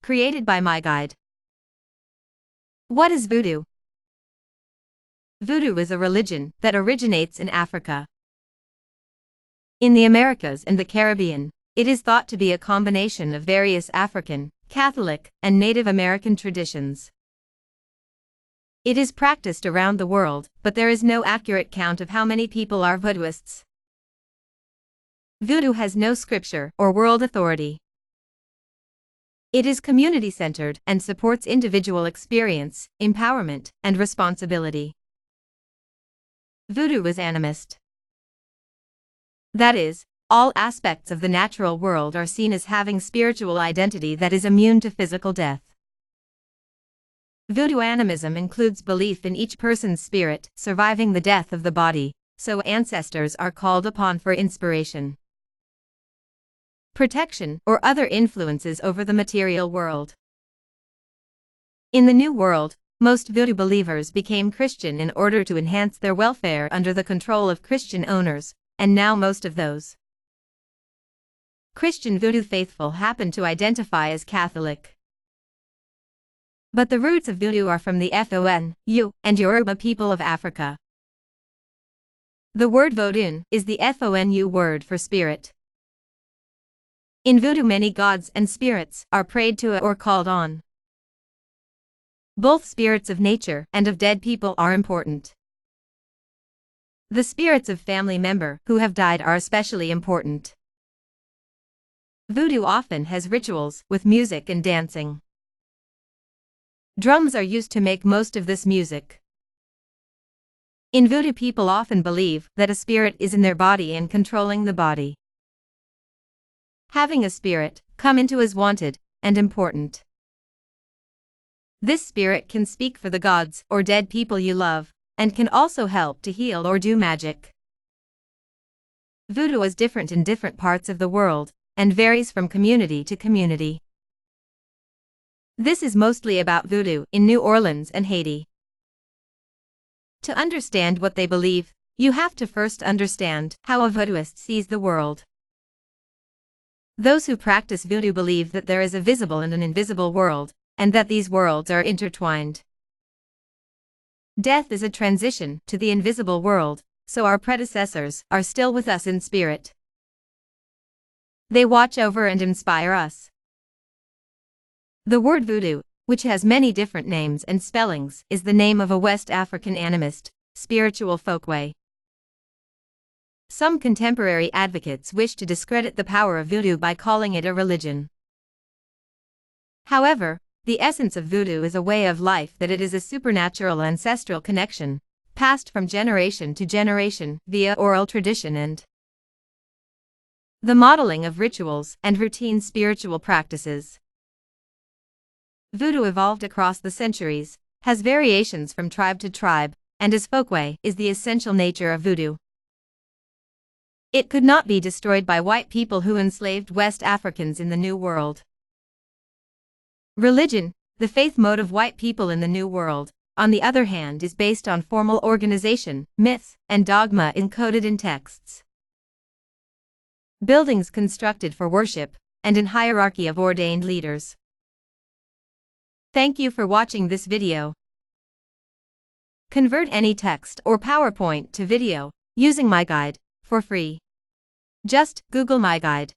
created by MyGuide. What is VooDoo? VooDoo is a religion that originates in Africa. In the Americas and the Caribbean, it is thought to be a combination of various African, Catholic, and Native American traditions. It is practiced around the world, but there is no accurate count of how many people are voodooists. VooDoo has no scripture or world authority. It is community-centered and supports individual experience, empowerment, and responsibility. VooDoo is animist. That is, all aspects of the natural world are seen as having spiritual identity that is immune to physical death. VooDoo animism includes belief in each person's spirit surviving the death of the body, so ancestors are called upon for inspiration, protection, or other influences over the material world. In the New World, most VooDoo believers became Christian in order to enhance their welfare under the control of Christian owners, and now most of those Christian VooDoo faithful happen to identify as Catholic. But the roots of VooDoo are from the FONU and Yoruba people of Africa. The word Vodun is the FONU word for spirit. In VooDoo, many gods and spirits are prayed to or called on. Both spirits of nature and of dead people are important. The spirits of family members who have died are especially important. VooDoo often has rituals with music and dancing. Drums are used to make most of this music. In VooDoo, people often believe that a spirit is in their body and controlling the body. Having a spirit come into is wanted and important. This spirit can speak for the gods or dead people you love, and can also help to heal or do magic. VooDoo is different in different parts of the world, and varies from community to community. This is mostly about VooDoo in New Orleans and Haiti. To understand what they believe, you have to first understand how a voodooist sees the world. Those who practice VooDoo believe that there is a visible and an invisible world, and that these worlds are intertwined. Death is a transition to the invisible world, so our predecessors are still with us in spirit. They watch over and inspire us. The word VooDoo, which has many different names and spellings, is the name of a West African animist, spiritual folkway. Some contemporary advocates wish to discredit the power of VooDoo by calling it a religion. However, the essence of VooDoo is a way of life, that it is a supernatural ancestral connection, passed from generation to generation via oral tradition and the modeling of rituals and routine spiritual practices. VooDoo evolved across the centuries, has variations from tribe to tribe, and as folkway is the essential nature of VooDoo. It could not be destroyed by white people who enslaved West Africans in the New World. Religion, the faith mode of white people in the New World, on the other hand, is based on formal organization, myths, and dogma encoded in texts. Buildings constructed for worship, and in hierarchy of ordained leaders. Thank you for watching this video. Convert any text or PowerPoint to video using MyGuide for free. Just Google MyGuide.